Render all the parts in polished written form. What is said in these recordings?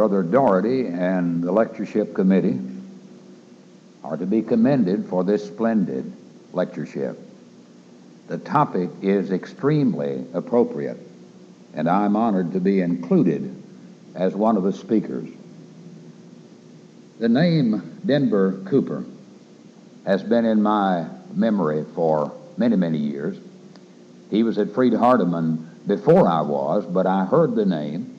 Brother Doherty and the lectureship committee are to be commended for this splendid lectureship. The topic is extremely appropriate, and I'm honored to be included as one of the speakers. The name Denver Cooper has been in my memory for many, many years. He was at Freed Hardeman before I was, but I heard the name,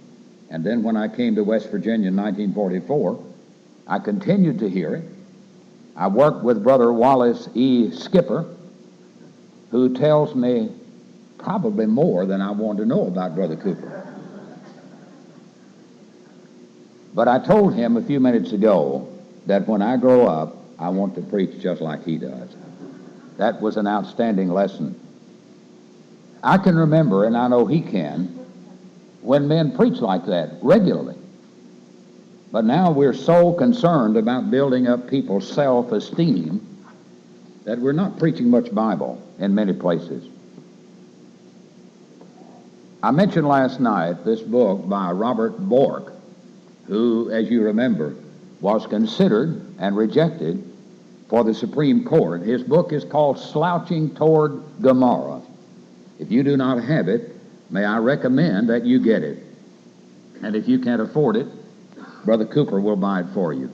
and then when I came to West Virginia in 1944, I continued to hear it. I worked with Brother Wallace E. Skipper, who tells me probably more than I want to know about Brother Cooper. But I told him a few minutes ago that when I grow up, I want to preach just like he does. That was an outstanding lesson. I can remember, and I know he can, when men preach like that regularly. But now we're so concerned about building up people's self-esteem that we're not preaching much Bible in many places. I mentioned last night this book by Robert Bork, who, as you remember, was considered and rejected for the Supreme Court. His book is called Slouching Toward Gomorrah. If you do not have it, may I recommend that you get it. And if you can't afford it, Brother Cooper will buy it for you.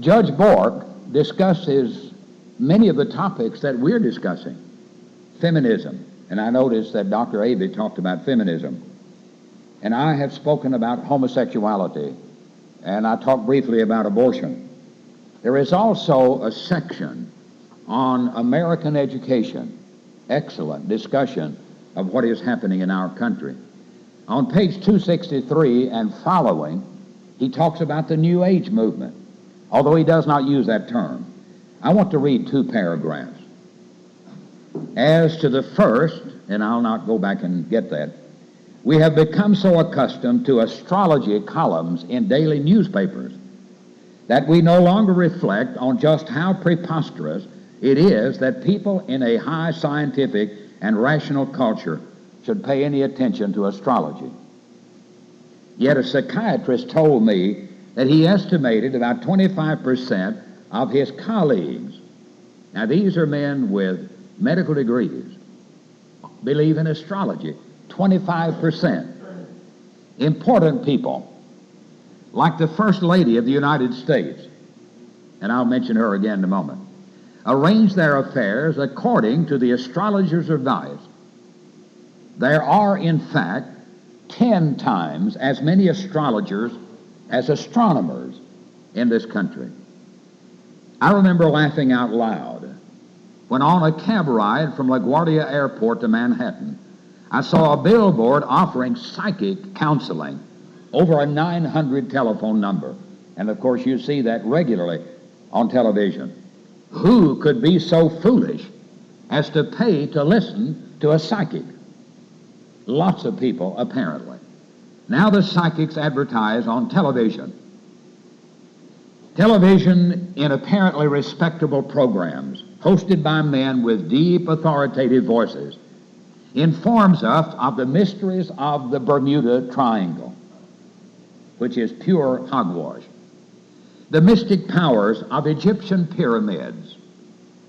Judge Bork discusses many of the topics that we're discussing. Feminism, and I noticed that Dr. Abey talked about feminism. And I have spoken about homosexuality, and I talked briefly about abortion. There is also a section on American education, excellent discussion of what is happening in our country. On page 263 and following, he talks about the New Age movement, although he does not use that term. I want to read two paragraphs. As to the first, and I'll not go back and get that, we have become so accustomed to astrology columns in daily newspapers that we no longer reflect on just how preposterous it is that people in a high scientific and rational culture should pay any attention to astrology. Yet a psychiatrist told me that he estimated about 25% of his colleagues, now these are men with medical degrees, believe in astrology. 25%. Important people, like the First Lady of the United States, and I'll mention her again in a moment, arrange their affairs according to the astrologer's advice. There are, in fact, 10 times as many astrologers as astronomers in this country. I remember laughing out loud when on a cab ride from LaGuardia Airport to Manhattan, I saw a billboard offering psychic counseling over a 900 telephone number. And of course you see that regularly on television. Who could be so foolish as to pay to listen to a psychic? Lots of people, apparently. Now the psychics advertise on television. Television in apparently respectable programs, hosted by men with deep authoritative voices, informs us of the mysteries of the Bermuda Triangle, which is pure hogwash, the mystic powers of Egyptian pyramids,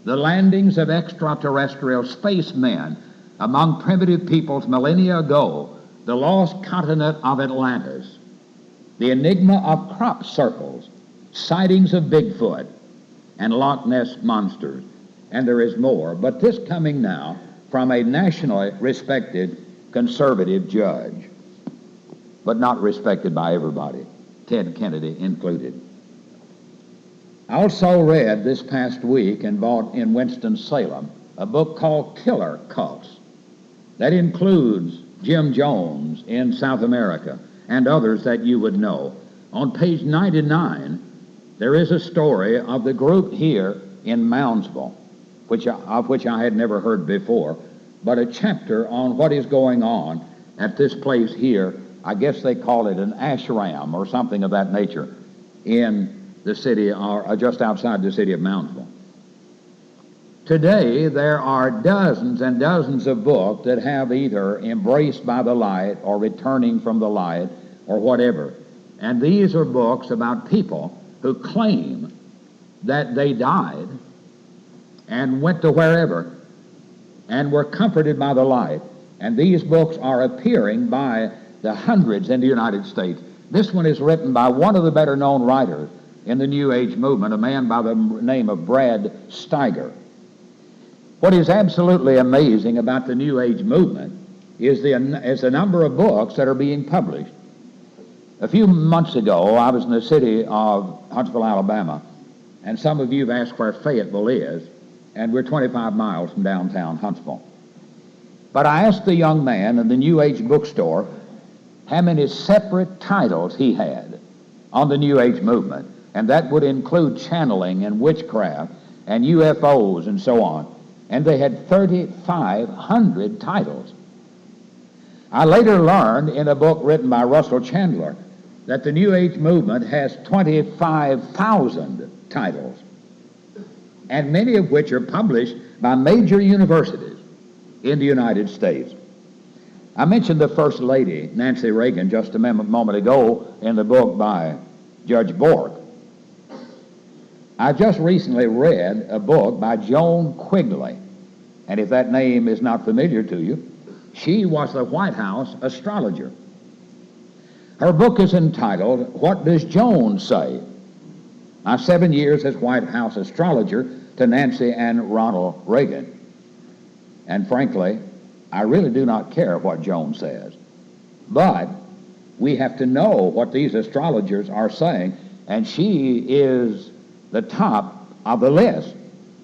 the landings of extraterrestrial spacemen among primitive peoples millennia ago, the lost continent of Atlantis, the enigma of crop circles, sightings of Bigfoot, and Loch Ness monsters, and there is more, but this coming now from a nationally respected conservative judge, but not respected by everybody, Ted Kennedy included. I also read this past week and bought in Winston-Salem a book called Killer Cults that includes Jim Jones in South America and others that you would know. On page 99, there is a story of the group here in Moundsville, of which I had never heard before, but a chapter on what is going on at this place here. I guess they call it an ashram or something of that nature in the city, or just outside the city of Moundsville. Today, there are dozens and dozens of books that have either Embraced by the Light or Returning from the Light or whatever. And these are books about people who claim that they died and went to wherever and were comforted by the light. And these books are appearing by the hundreds in the United States. This one is written by one of the better known writers in the New Age movement, a man by the name of Brad Steiger. What is absolutely amazing about the New Age movement is the number of books that are being published. A few months ago, I was in the city of Huntsville, Alabama, and some of you have asked where Fayetteville is, and we're 25 miles from downtown Huntsville. But I asked the young man in the New Age bookstore how many separate titles he had on the New Age movement, and that would include channeling and witchcraft and UFOs and so on. And they had 3,500 titles. I later learned in a book written by Russell Chandler that the New Age movement has 25,000 titles, and many of which are published by major universities in the United States. I mentioned the First Lady, Nancy Reagan, just a moment ago in the book by Judge Bork. I just recently read a book by Joan Quigley, and if that name is not familiar to you, she was the White House astrologer. Her book is entitled, What Does Joan Say? My 7 years as White House astrologer to Nancy and Ronald Reagan. And frankly, I really do not care what Joan says. But we have to know what these astrologers are saying, and she is the top of the list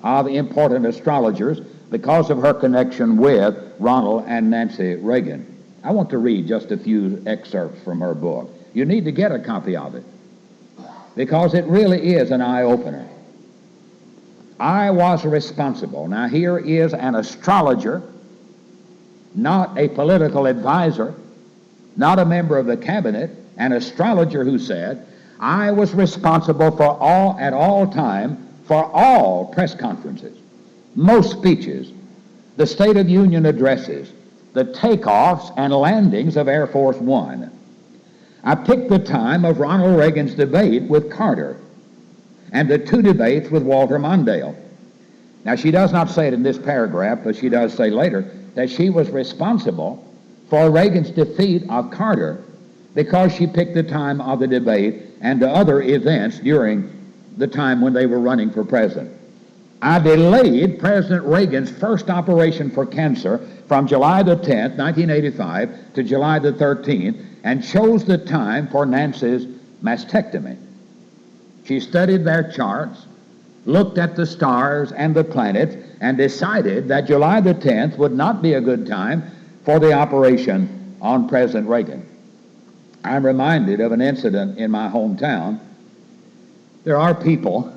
of important astrologers because of her connection with Ronald and Nancy Reagan. I want to read just a few excerpts from her book. You need to get a copy of it because it really is an eye-opener. I was responsible. Now here is an astrologer, not a political advisor, not a member of the cabinet, an astrologer who said, I was responsible for at all time for all press conferences, most speeches, the State of Union addresses, the takeoffs and landings of Air Force One. I picked the time of Ronald Reagan's debate with Carter and the 2 debates with Walter Mondale. Now, she does not say it in this paragraph, but she does say later that she was responsible for Reagan's defeat of Carter because she picked the time of the debate and the other events during the time when they were running for president. I delayed President Reagan's first operation for cancer from July the 10th, 1985 to July the 13th and chose the time for Nancy's mastectomy. She studied their charts, looked at the stars and the planets, and decided that July the 10th would not be a good time for the operation on President Reagan. I'm reminded of an incident in my hometown. There are people,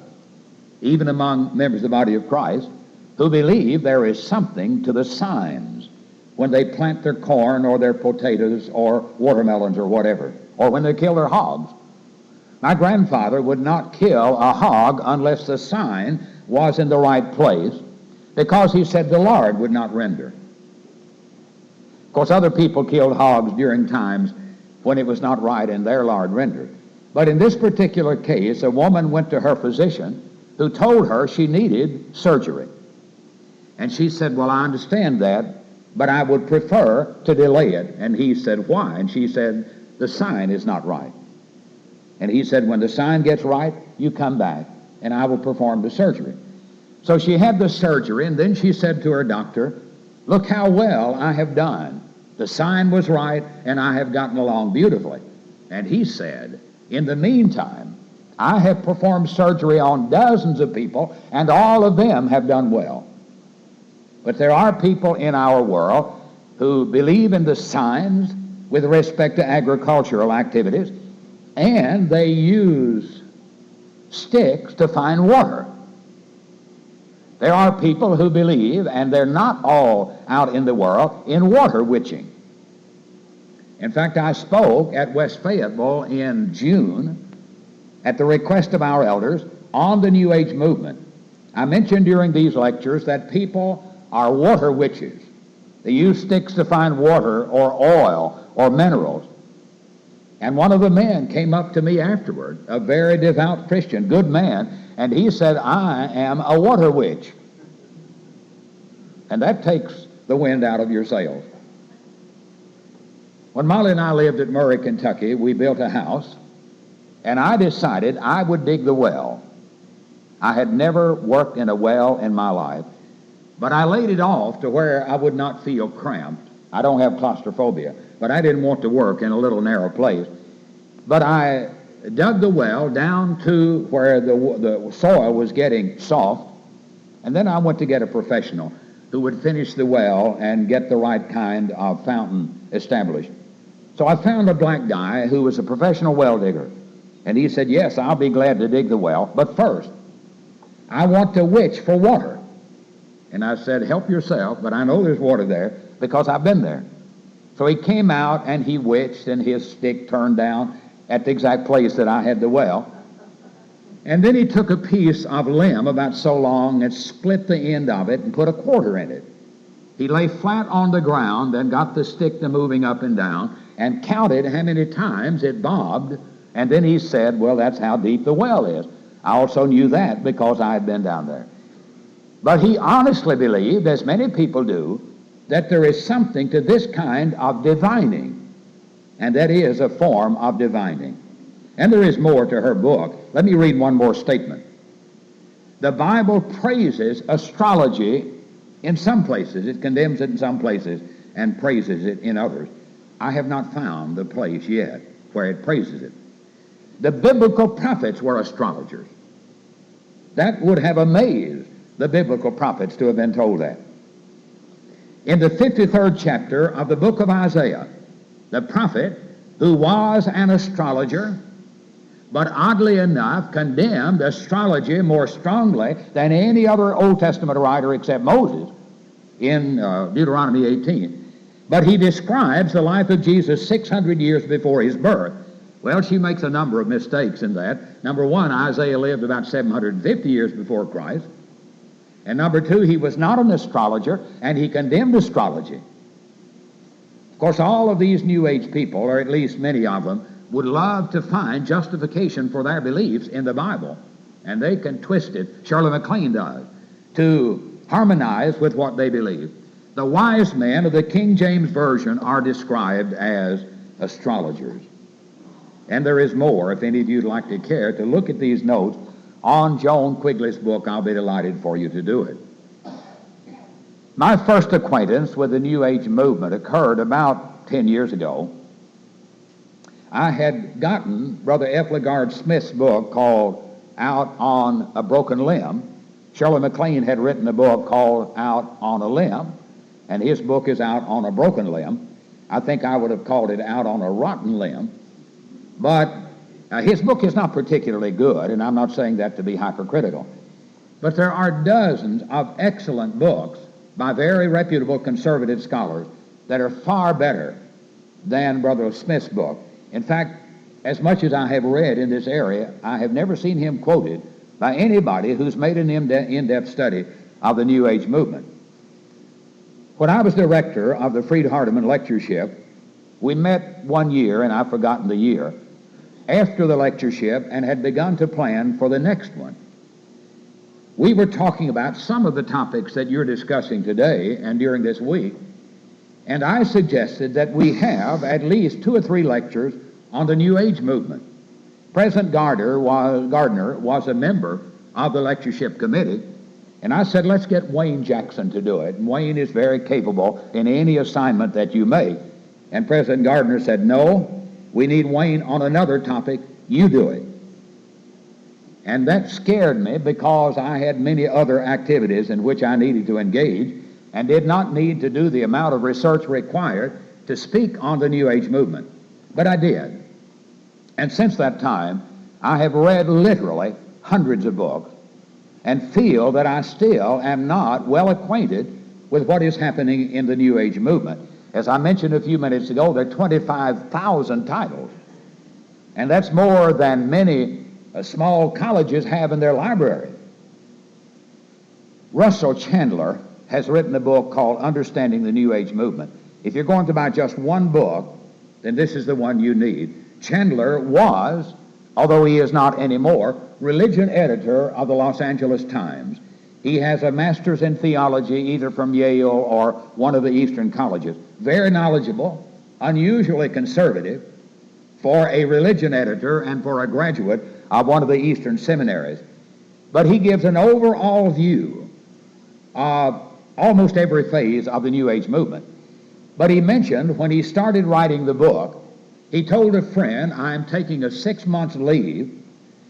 even among members of the body of Christ, who believe there is something to the signs when they plant their corn or their potatoes or watermelons or whatever, or when they kill their hogs. My grandfather would not kill a hog unless the sign was in the right place, because he said the Lord would not render. Of course, other people killed hogs during times when it was not right and their Lord rendered. But in this particular case, a woman went to her physician who told her she needed surgery. And she said, well, I understand that, but I would prefer to delay it. And he said, why? And she said, the sign is not right. And he said, when the sign gets right, you come back, and I will perform the surgery. So she had the surgery, and then she said to her doctor, look how well I have done. The sign was right, and I have gotten along beautifully. And he said, in the meantime, I have performed surgery on dozens of people, and all of them have done well. But there are people in our world who believe in the signs with respect to agricultural activities, and they use sticks to find water. There are people who believe, and they're not all out in the world, in water witching. In fact, I spoke at West Fayetteville in June at the request of our elders on the New Age movement. I mentioned during these lectures that people are water witches. They use sticks to find water or oil or minerals. And one of the men came up to me afterward, a very devout Christian, good man, and he said, I am a water witch. And that takes the wind out of your sails. When Molly and I lived at Murray, Kentucky, we built a house, and I decided I would dig the well. I had never worked in a well in my life, but I laid it off to where I would not feel cramped. I don't have claustrophobia, but I didn't want to work in a little narrow place. But I dug the well down to where the soil was getting soft, and then I went to get a professional who would finish the well and get the right kind of fountain established. So I found a black guy who was a professional well digger, and he said, yes, I'll be glad to dig the well, but first, I want to witch for water. And I said, help yourself, but I know there's water there because I've been there. So he came out and he witched, and his stick turned down at the exact place that I had the well. And then he took a piece of limb about so long and split the end of it and put a quarter in it. He lay flat on the ground and got the stick to moving up and down and counted how many times it bobbed. And then he said, well, that's how deep the well is. I also knew that because I had been down there. But he honestly believed, as many people do, that there is something to this kind of divining, and that is a form of divining. And there is more to her book. Let me read one more statement. The Bible praises astrology in some places. It condemns it in some places and praises it in others. I have not found the place yet where it praises it. The biblical prophets were astrologers. That would have amazed the biblical prophets to have been told that. In the 53rd chapter of the book of Isaiah, the prophet, who was an astrologer, but oddly enough condemned astrology more strongly than any other Old Testament writer except Moses in Deuteronomy 18. But he describes the life of Jesus 600 years before his birth. Well, she makes a number of mistakes in that. Number one, Isaiah lived about 750 years before Christ. And number two, he was not an astrologer, and he condemned astrology. Of course, all of these New Age people, or at least many of them, would love to find justification for their beliefs in the Bible. And they can twist it, Shirley MacLaine does, to harmonize with what they believe. The wise men of the King James Version are described as astrologers. And there is more. If any of you would like to care to look at these notes on Joan Quigley's book, I'll be delighted for you to do it. My first acquaintance with the New Age movement occurred about 10 years ago. I had gotten Brother F. LaGard Smith's book called Out on a Broken Limb. Shirley MacLaine had written a book called Out on a Limb, and his book is Out on a Broken Limb. I think I would have called it Out on a Rotten Limb. But his book is not particularly good, and I'm not saying that to be hypercritical. But there are dozens of excellent books by very reputable conservative scholars that are far better than Brother Smith's book. In fact, as much as I have read in this area, I have never seen him quoted by anybody who's made an in-depth study of the New Age movement. When I was director of the Freed Hardeman Lectureship, we met one year, and I've forgotten the year, after the lectureship and had begun to plan for the next one. We were talking about some of the topics that you're discussing today and during this week, and I suggested that we have at least 2 or 3 lectures on the New Age movement. President Gardner was a member of the lectureship committee, and I said, let's get Wayne Jackson to do it. And Wayne is very capable in any assignment that you make. And President Gardner said, no, we need Wayne on another topic. You do it. And that scared me because I had many other activities in which I needed to engage and did not need to do the amount of research required to speak on the New Age movement. But I did. And since that time, I have read literally hundreds of books and feel that I still am not well acquainted with what is happening in the New Age movement. As I mentioned a few minutes ago, there are 25,000 titles, and that's more than many small colleges have in their library. Russell Chandler has written a book called Understanding the New Age Movement. If you're going to buy just one book, then this is the one you need. Chandler was, although he is not anymore, religion editor of the Los Angeles Times. He has a master's in theology either from Yale or one of the Eastern colleges. Very knowledgeable, unusually conservative for a religion editor and for a graduate of one of the Eastern seminaries. But he gives an overall view of almost every phase of the New Age movement. But he mentioned when he started writing the book, he told a friend, I'm taking a 6-month leave,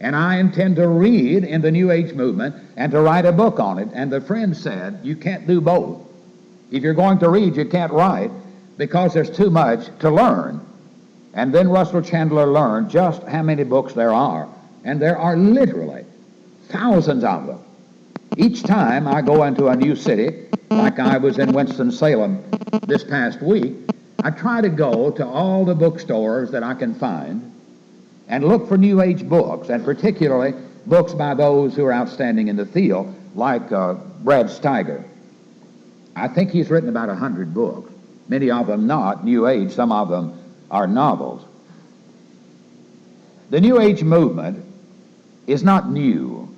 and I intend to read in the New Age movement and to write a book on it. And the friend said, you can't do both. If you're going to read, you can't write because there's too much to learn. And then Russell Chandler learned just how many books there are. And there are literally thousands of them. Each time I go into a new city, like I was in Winston-Salem this past week, I try to go to all the bookstores that I can find and look for New Age books, and particularly books by those who are outstanding in the field, like Brad Steiger. I think he's written about 100 books, many of them not New Age, some of them are novels. The New Age movement is not new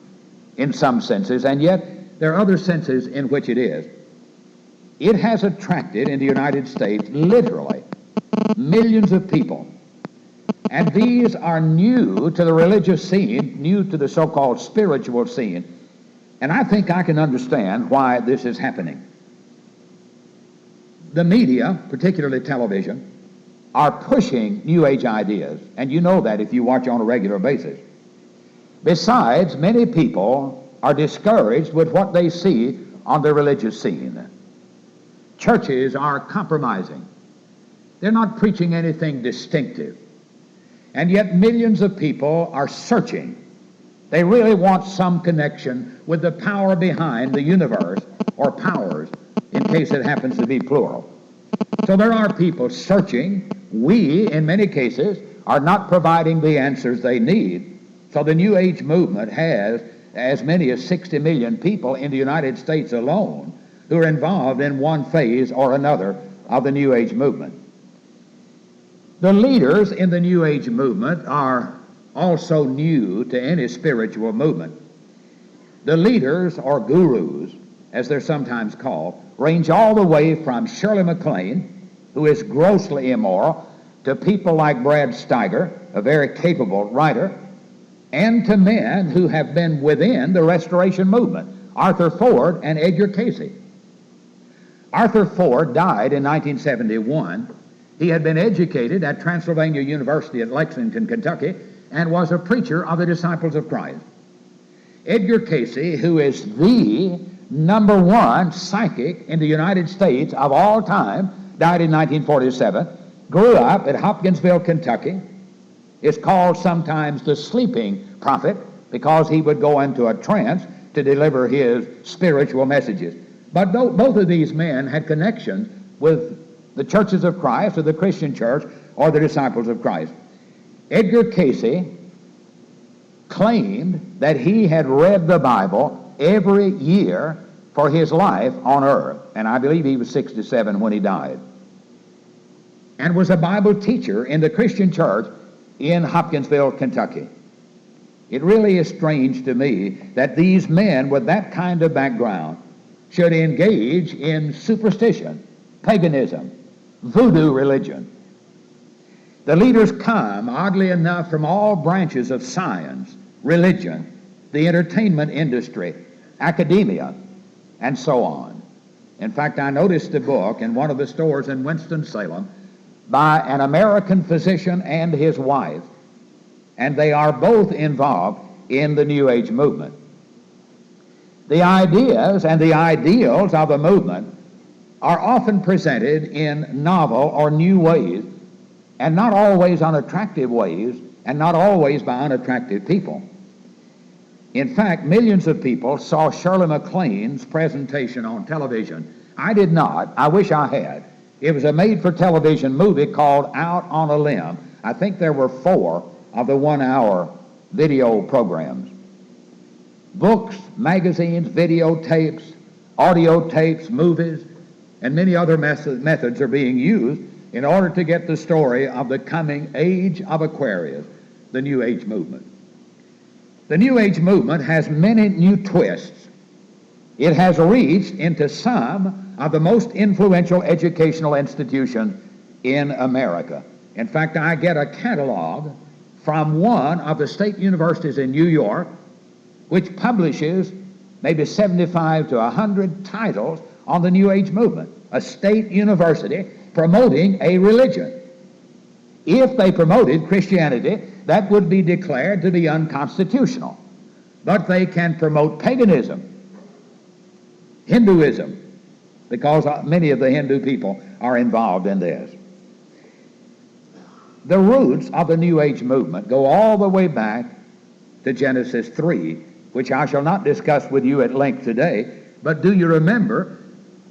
in some senses, and yet there are other senses in which it is. It has attracted in the United States literally millions of people. And these are new to the religious scene, new to the so-called spiritual scene. And I think I can understand why this is happening. The media, particularly television, are pushing New Age ideas, and you know that if you watch on a regular basis. Besides, many people are discouraged with what they see on the religious scene. Churches are compromising. They're not preaching anything distinctive. And yet millions of people are searching. They really want some connection with the power behind the universe, or powers, in case it happens to be plural. So there are people searching. We, in many cases, are not providing the answers they need. So the New Age movement has as many as 60 million people in the United States alone who are involved in one phase or another of the New Age movement. The leaders in the New Age movement are also new to any spiritual movement. The leaders, or gurus, as they're sometimes called, range all the way from Shirley MacLaine, who is grossly immoral, to people like Brad Steiger, a very capable writer, and to men who have been within the Restoration movement, Arthur Ford and Edgar Casey. Arthur Ford died in 1971. He had been educated at Transylvania University at Lexington, Kentucky, and was a preacher of the Disciples of Christ. Edgar Casey, who is the #1 psychic in the United States of all time, died in 1947, grew up at Hopkinsville, Kentucky, is called sometimes the sleeping prophet because he would go into a trance to deliver his spiritual messages. But both of these men had connections with the churches of Christ, or the Christian church, or the Disciples of Christ. Edgar Casey claimed that he had read the Bible every year for his life on earth, and I believe he was 67 when he died, and was a Bible teacher in the Christian church in Hopkinsville, Kentucky. It really is strange to me that these men with that kind of background should engage in superstition, paganism, voodoo religion. The leaders come, oddly enough, from all branches of science, religion, the entertainment industry, academia, and so on. In fact, I noticed a book in one of the stores in Winston-Salem by an American physician and his wife, and they are both involved in the New Age movement. The ideas and the ideals of the movement are often presented in novel or new ways, and not always unattractive ways, and not always by unattractive people. In fact, millions of people saw Shirley MacLaine's presentation on television. I did not. I wish I had. It was a made-for-television movie called Out on a Limb. I think there were 4 of the 1-hour video programs. Books, magazines, videotapes, audio tapes, movies, and many other methods are being used in order to get the story of the coming age of Aquarius, the New Age movement. The New Age movement has many new twists. It has reached into some of the most influential educational institutions in America. In fact, I get a catalog from one of the state universities in New York, which publishes maybe 75 to 100 titles on the New Age movement, a state university promoting a religion. If they promoted Christianity, that would be declared to be unconstitutional. But they can promote paganism, Hinduism, because many of the Hindu people are involved in this. The roots of the New Age movement go all the way back to Genesis 3, which I shall not discuss with you at length today, but do you remember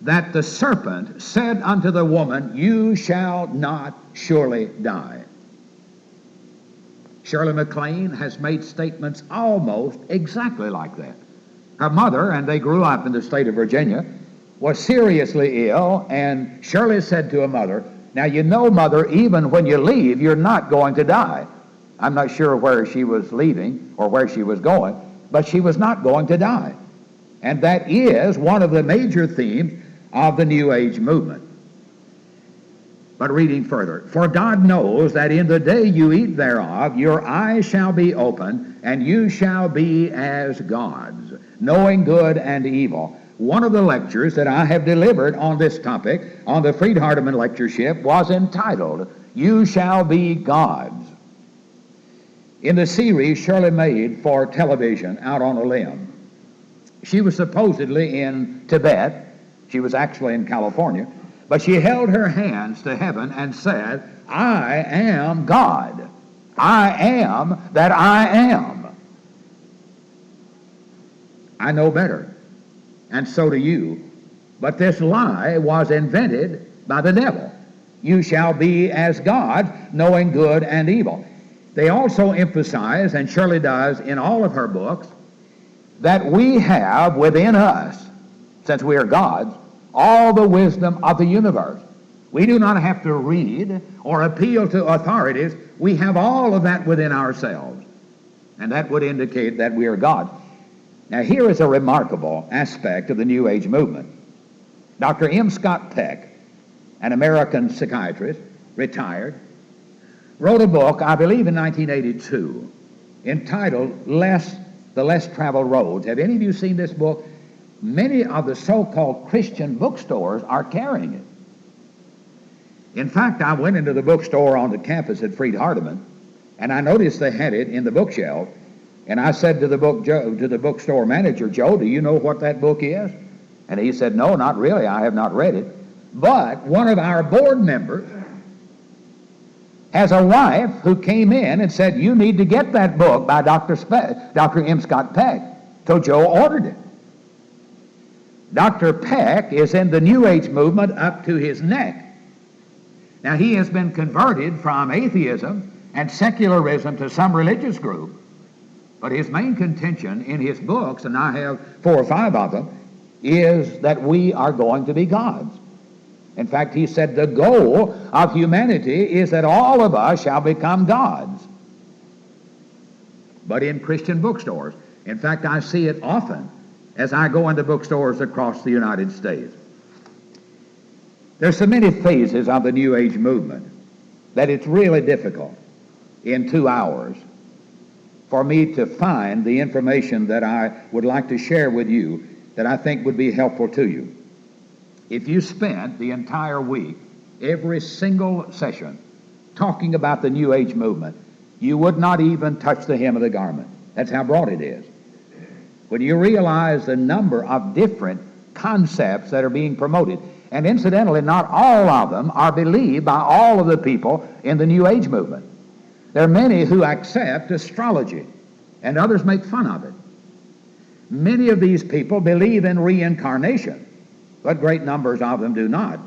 that the serpent said unto the woman, "You shall not surely die"? Shirley MacLaine has made statements almost exactly like that. Her mother, and they grew up in the state of Virginia, was seriously ill, and Shirley said to her mother, "Now you know, Mother, even when you leave, you're not going to die." I'm not sure where she was leaving or where she was going, but she was not going to die. And that is one of the major themes of the New Age movement. But reading further, "For God knows that in the day you eat thereof, your eyes shall be opened, and you shall be as gods, knowing good and evil." One of the lectures that I have delivered on this topic on the Freed-Hardeman Lectureship was entitled, "You Shall Be Gods." In the series Shirley made for television, Out on a Limb, she was supposedly in Tibet. She was actually in California. But she held her hands to heaven and said, "I am God. I am that I am." I know better, and so do you. But this lie was invented by the devil. You shall be as God, knowing good and evil. They also emphasize, and Shirley does in all of her books, that we have within us, since we are gods, all the wisdom of the universe. We do not have to read or appeal to authorities. We have all of that within ourselves, and that would indicate that we are God. Now, here is a remarkable aspect of the New Age movement. Dr. M. Scott Peck, an American psychiatrist, retired, wrote a book, I believe in 1982, entitled The Less Traveled Roads. Have any of you seen this book? Many of the so-called Christian bookstores are carrying it. In fact, I went into the bookstore on the campus at Freed-Hardeman, and I noticed they had it in the bookshelf, and I said to the bookstore manager, "Joe, do you know what that book is?" And he said, "No, not really. I have not read it. But one of our board members has a wife who came in and said, 'You need to get that book by Dr. M. Scott Peck.' So Joe ordered it. Dr. Peck is in the New Age movement up to his neck. Now, he has been converted from atheism and secularism to some religious group, but his main contention in his books, and I have 4 or 5 of them, is that we are going to be gods. In fact, he said the goal of humanity is that all of us shall become gods. But in Christian bookstores, in fact, I see it often as I go into bookstores across the United States. There's so many phases of the New Age movement that it's really difficult in 2 hours for me to find the information that I would like to share with you that I think would be helpful to you. If you spent the entire week, every single session, talking about the New Age movement, you would not even touch the hem of the garment. That's how broad it is. When you realize the number of different concepts that are being promoted, and incidentally, not all of them are believed by all of the people in the New Age movement. There are many who accept astrology, and others make fun of it. Many of these people believe in reincarnation, but great numbers of them do not.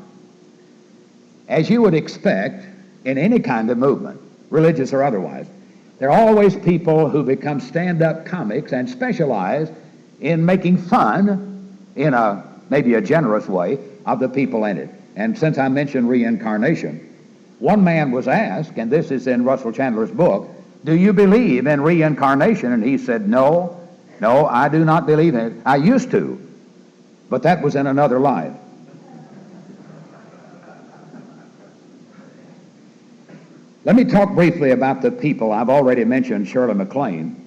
As you would expect in any kind of movement, religious or otherwise, there are always people who become stand-up comics and specialize in making fun, in maybe a generous way, of the people in it. And since I mentioned reincarnation, one man was asked, and this is in Russell Chandler's book, do you believe in reincarnation? And he said, no, I do not believe in it. I used to, but that was in another life. Let me talk briefly about the people. I've already mentioned Shirley MacLaine.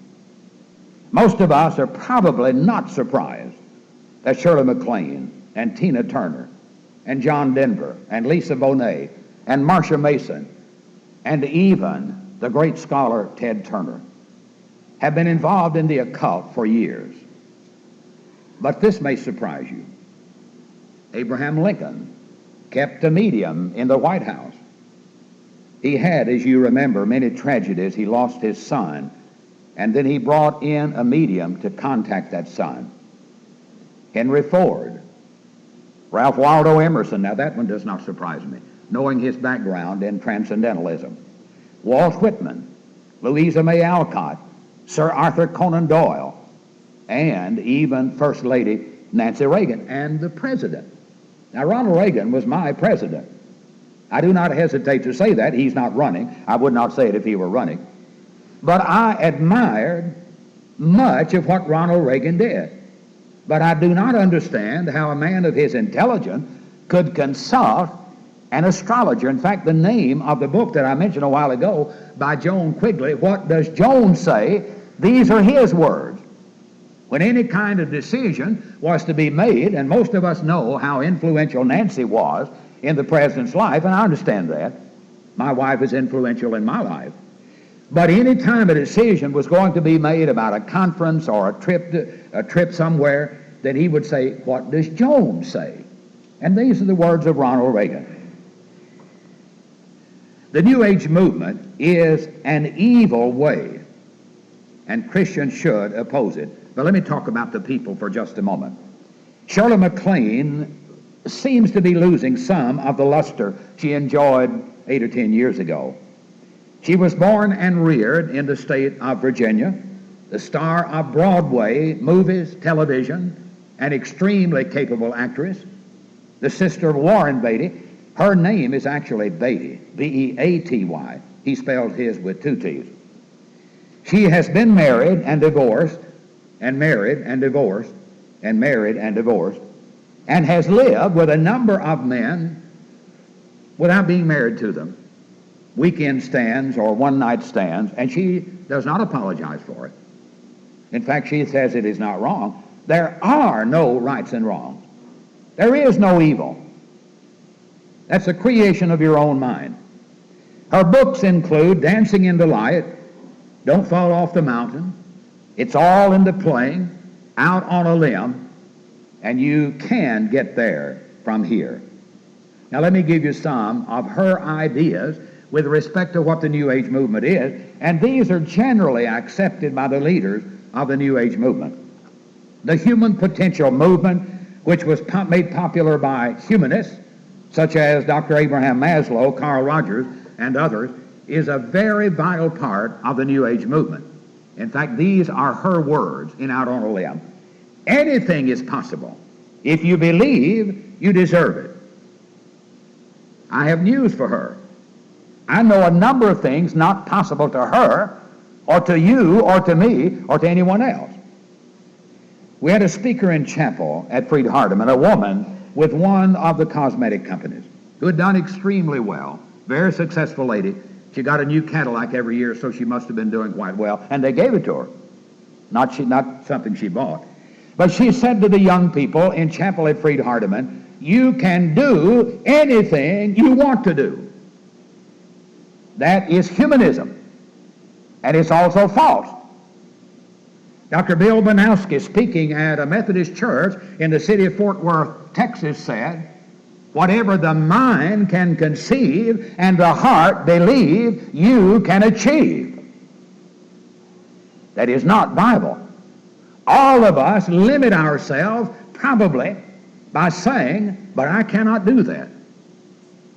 Most of us are probably not surprised that Shirley MacLaine and Tina Turner and John Denver and Lisa Bonet and Marcia Mason and even the great scholar Ted Turner have been involved in the occult for years. But this may surprise you. Abraham Lincoln kept a medium in the White House. He had, as you remember, many tragedies. He lost his son, and then he brought in a medium to contact that son. Henry Ford, Ralph Waldo Emerson, now that one does not surprise me, knowing his background in transcendentalism. Walt Whitman, Louisa May Alcott, Sir Arthur Conan Doyle, and even First Lady Nancy Reagan, and the President. Now, Ronald Reagan was my president. I do not hesitate to say that. He's not running. I would not say it if he were running. But I admired much of what Ronald Reagan did. But I do not understand how a man of his intelligence could consult an astrologer. In fact, the name of the book that I mentioned a while ago by Joan Quigley, What Does Joan Say? These are his words. When any kind of decision was to be made, and most of us know how influential Nancy was in the president's life, and I understand that. My wife is influential in my life. But any time a decision was going to be made about a conference or a trip somewhere, then he would say, what does Joan say? And these are the words of Ronald Reagan. The New Age movement is an evil way, and Christians should oppose it. But let me talk about the people for just a moment. Shirley MacLaine seems to be losing some of the luster she enjoyed 8 or 10 years ago. She was born and reared in the state of Virginia, the star of Broadway, movies, television, an extremely capable actress, the sister of Warren Beatty. Her name is actually Beatty, B-E-A-T-Y. He spelled his with 2 T's. She has been married and divorced, and married and divorced, and married and divorced, and has lived with a number of men without being married to them. Weekend stands or one-night stands, and she does not apologize for it. In fact, she says it is not wrong. There are no rights and wrongs. There is no evil. That's a creation of your own mind. Her books include Dancing in the Light, Don't Fall Off the Mountain, It's All in the Playing, Out on a Limb, and you can get there from here. Now let me give you some of her ideas with respect to what the New Age movement is, and these are generally accepted by the leaders of the New Age movement. The human potential movement, which was made popular by humanists, such as Dr. Abraham Maslow, Carl Rogers, and others, is a very vital part of the New Age movement. In fact, these are her words in Out on a Limb. Anything is possible. If you believe, you deserve it. I have news for her. I know a number of things not possible to her, or to you, or to me, or to anyone else. We had a speaker in chapel at Freed Hardeman, a woman with one of the cosmetic companies, who had done extremely well, very successful lady. She got a new Cadillac every year, so she must have been doing quite well, and they gave it to her. Not something she bought. But she said to the young people in chapel at Freed Hardeman, you can do anything you want to do. That is humanism, and it's also false. Dr. Bill Banowski, speaking at a Methodist church in the city of Fort Worth, Texas, said, whatever the mind can conceive and the heart believe, you can achieve. That is not Bible. All of us limit ourselves probably by saying, but I cannot do that.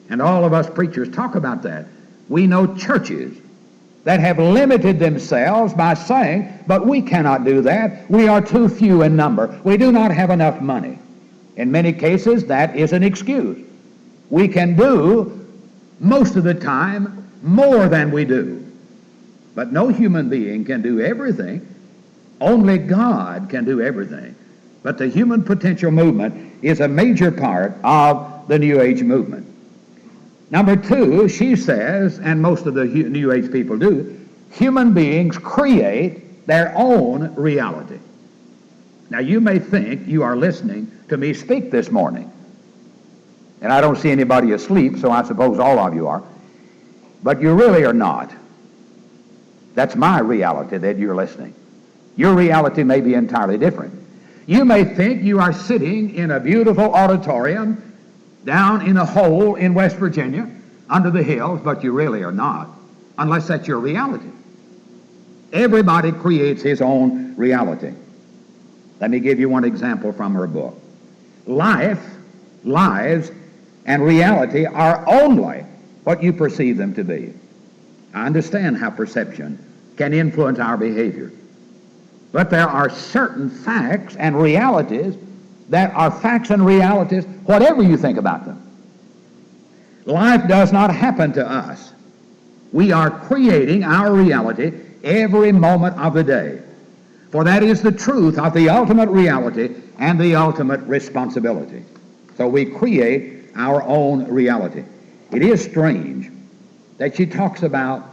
And all of us preachers talk about that. We know churches that have limited themselves by saying, but we cannot do that. We are too few in number. We do not have enough money. In many cases, that is an excuse. We can do, most of the time, more than we do. But no human being can do everything. Only God can do everything. But the human potential movement is a major part of the New Age movement. Number two, she says, and most of the New Age people do, human beings create their own reality. Now, you may think you are listening to me speak this morning, and I don't see anybody asleep, so I suppose all of you are, but you really are not. That's my reality that you're listening. Your reality may be entirely different. You may think you are sitting in a beautiful auditorium down in a hole in West Virginia under the hills, but you really are not, unless that's your reality. Everybody creates his own reality. Let me give you one example from her book. Life, lives, and reality are only what you perceive them to be. I understand how perception can influence our behavior. But there are certain facts and realities that are facts and realities, whatever you think about them. Life does not happen to us. We are creating our reality every moment of the day. For that is the truth of the ultimate reality and the ultimate responsibility. So we create our own reality. It is strange that she talks about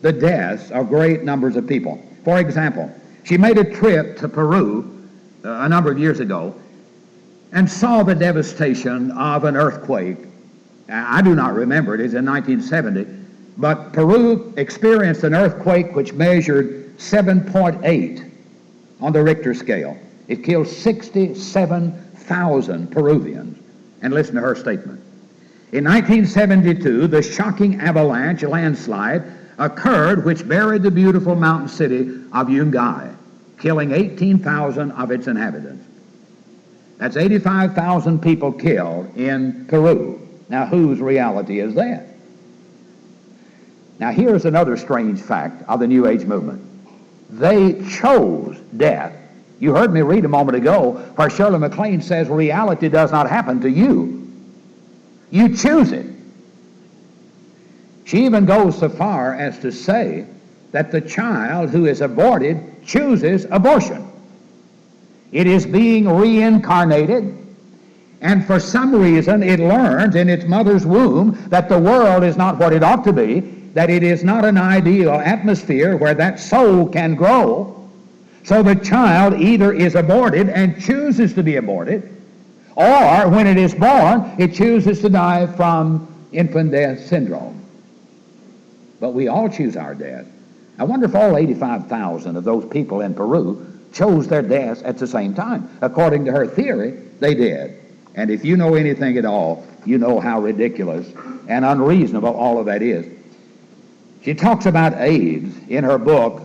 the deaths of great numbers of people. For example, she made a trip to Peru a number of years ago and saw the devastation of an earthquake. I do not remember it. It's in 1970. But Peru experienced an earthquake which measured 7.8 on the Richter scale. It killed 67,000 Peruvians. And listen to her statement. In 1972, the shocking avalanche landslide occurred which buried the beautiful mountain city of Yungay, killing 18,000 of its inhabitants. That's 85,000 people killed in Peru. Now, whose reality is that? Now, here's another strange fact of the New Age movement. They chose death. You heard me read a moment ago where Shirley MacLaine says reality does not happen to you. You choose it. She even goes so far as to say that the child who is aborted chooses abortion. It is being reincarnated, and for some reason it learns in its mother's womb that the world is not what it ought to be, that it is not an ideal atmosphere where that soul can grow. So the child either is aborted and chooses to be aborted, or when it is born, it chooses to die from infant death syndrome. But we all choose our death. I wonder if all 85,000 of those people in Peru chose their deaths at the same time. According to her theory, they did. And if you know anything at all, you know how ridiculous and unreasonable all of that is. She talks about AIDS in her book,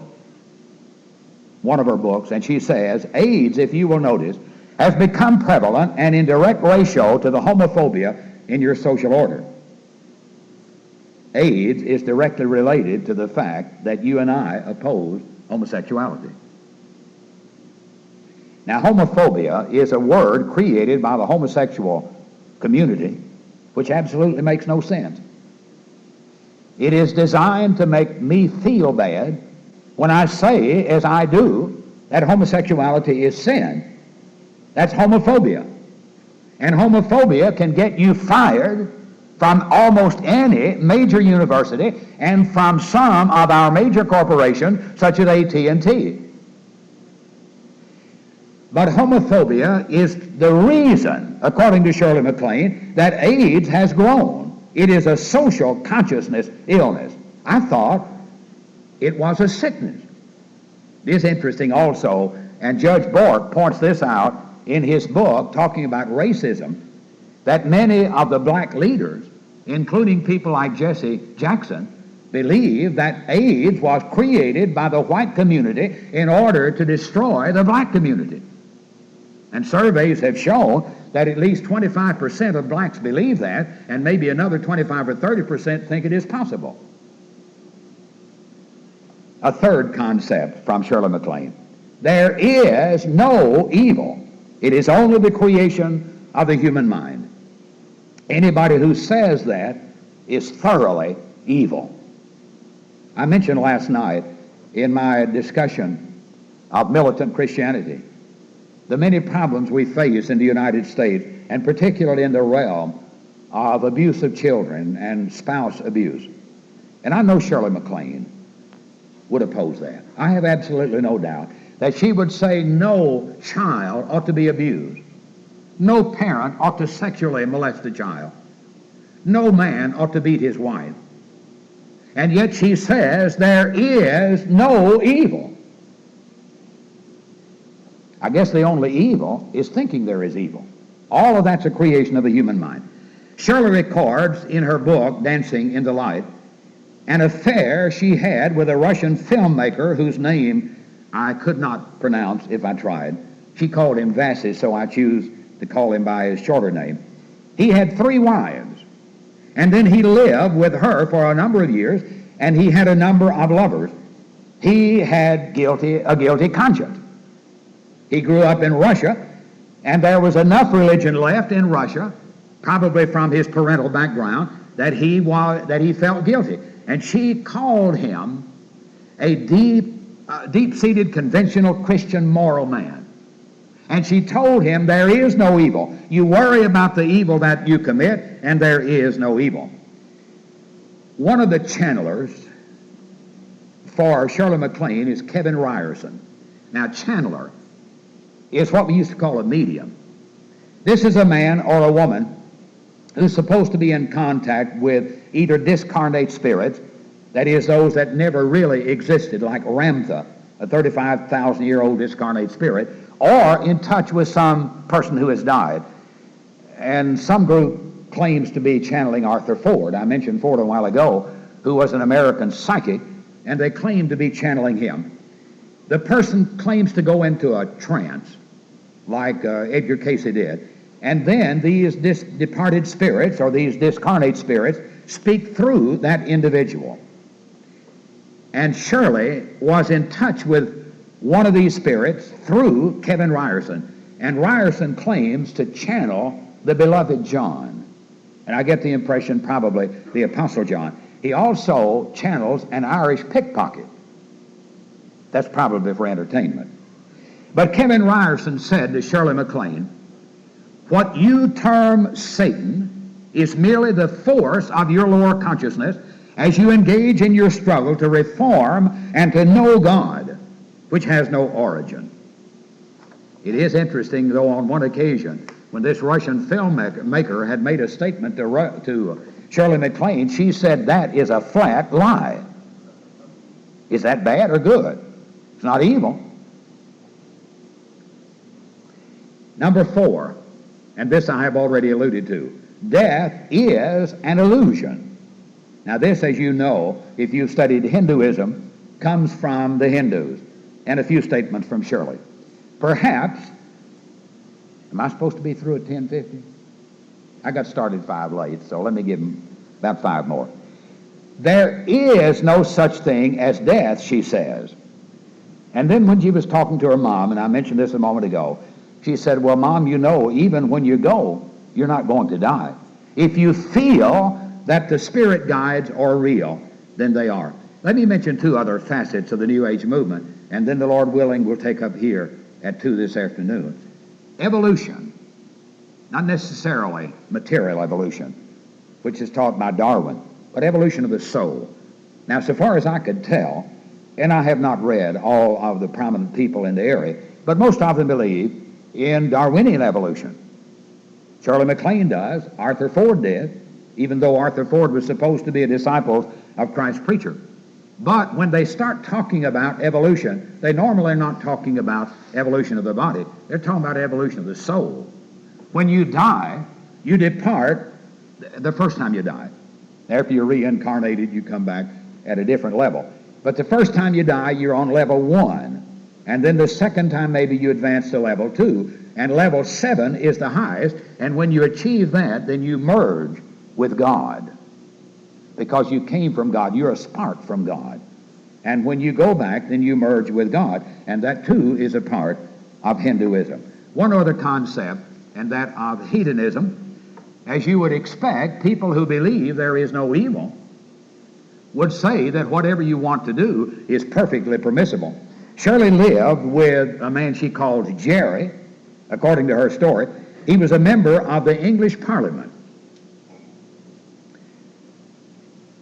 one of her books, and she says, AIDS, if you will notice, has become prevalent and in direct ratio to the homophobia in your social order. AIDS is directly related to the fact that you and I oppose homosexuality. Now, homophobia is a word created by the homosexual community, which absolutely makes no sense. It is designed to make me feel bad when I say, as I do, that homosexuality is sin. That's homophobia. And homophobia can get you fired from almost any major university and from some of our major corporations, such as AT&T. But homophobia is the reason, according to Shirley MacLaine, that AIDS has grown. It is a social consciousness illness. I thought it was a sickness. It is interesting also, and Judge Bork points this out in his book talking about racism, that many of the black leaders, including people like Jesse Jackson, believe that AIDS was created by the white community in order to destroy the black community. And surveys have shown that at least 25% of blacks believe that, and maybe another 25 or 30% think it is possible. A third concept from Shirley MacLaine. There is no evil. It is only the creation of the human mind. Anybody who says that is thoroughly evil. I mentioned last night in my discussion of militant Christianity the many problems we face in the United States, and particularly in the realm of abuse of children and spouse abuse. And I know Shirley MacLaine would oppose that. I have absolutely no doubt that she would say no child ought to be abused. No parent ought to sexually molest a child. No man ought to beat his wife. And yet she says there is no evil. I guess the only evil is thinking there is evil. All of that's a creation of the human mind. Shirley records in her book, Dancing in the Light, an affair she had with a Russian filmmaker whose name I could not pronounce if I tried. She called him Vassy, so I choose to call him by his shorter name. He had 3 wives, and then he lived with her for a number of years, and he had a number of lovers. He had a guilty conscience. He grew up in Russia, and there was enough religion left in Russia, probably from his parental background, that he felt guilty. And she called him a deep-seated, conventional Christian moral man. And she told him there is no evil. You worry about the evil that you commit, and there is no evil. One of the channelers for Shirley MacLaine is Kevin Ryerson. Now, channeler is what we used to call a medium. This is a man or a woman who's supposed to be in contact with either discarnate spirits, that is, those that never really existed, like Ramtha, a 35,000-year-old discarnate spirit, or in touch with some person who has died. And some group claims to be channeling Arthur Ford. I mentioned Ford a while ago, who was an American psychic, and they claim to be channeling him. The person claims to go into a trance, like Edgar Cayce did, and then these departed spirits, or these discarnate spirits, speak through that individual. And Shirley was in touch with one of these spirits through Kevin Ryerson, and Ryerson claims to channel the beloved John, and I get the impression probably the Apostle John. He also channels an Irish pickpocket. That's probably for entertainment. But Kevin Ryerson said to Shirley MacLaine, what you term Satan is merely the force of your lower consciousness as you engage in your struggle to reform and to know God, which has no origin. It is interesting, though, on one occasion, when this Russian filmmaker had made a statement to Shirley MacLaine, she said, that is a flat lie. Is that bad or good? It's not evil. Number 4, and this I have already alluded to, death is an illusion. Now this, as you know, if you've studied Hinduism, comes from the Hindus, and a few statements from Shirley. Perhaps, am I supposed to be through at 10:50? I got started 5 late, so let me give them about 5 more. There is no such thing as death, she says. And then when she was talking to her mom, and I mentioned this a moment ago, she said, well, Mom, you know, even when you go, you're not going to die. If you feel that the spirit guides are real, then they are. Let me mention 2 other facets of the New Age movement, and then the Lord willing, we'll take up here at 2 this afternoon. Evolution, not necessarily material evolution, which is taught by Darwin, but evolution of the soul. Now, so far as I could tell, and I have not read all of the prominent people in the area, but most of them believe in Darwinian evolution. Shirley MacLaine does. Arthur Ford did, even though Arthur Ford was supposed to be a disciple of Christ's preacher. But when they start talking about evolution, they normally are not talking about evolution of the body. They're talking about evolution of the soul. When you die, you depart the first time you die. After you're reincarnated, you come back at a different level. But the first time you die, you're on level 1. And then the second time maybe you advance to level 2. And level 7 is the highest. And when you achieve that, then you merge with God. Because you came from God. You're a spark from God. And when you go back, then you merge with God. And that, too, is a part of Hinduism. One other concept, and that of hedonism. As you would expect, people who believe there is no evil would say that whatever you want to do is perfectly permissible. Shirley lived with a man she calls Jerry, according to her story. He was a member of the English Parliament.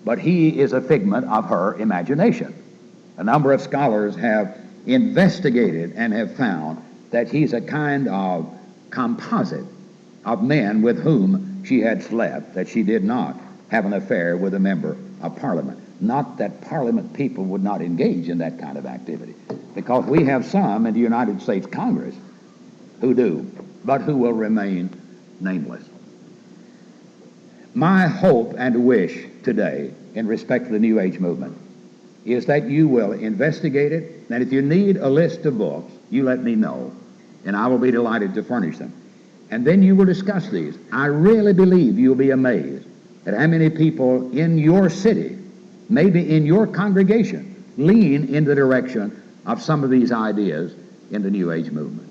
But he is a figment of her imagination. A number of scholars have investigated and have found that he's a kind of composite of men with whom she had slept, that she did not have an affair with a member of Parliament. Not that Parliament people would not engage in that kind of activity, because we have some in the United States Congress who do, but who will remain nameless. My hope and wish today in respect to the New Age movement is that you will investigate it, and if you need a list of books, you let me know, and I will be delighted to furnish them. And then you will discuss these. I really believe you'll be amazed at how many people in your city, maybe in your congregation, lean in the direction of some of these ideas in the New Age movement.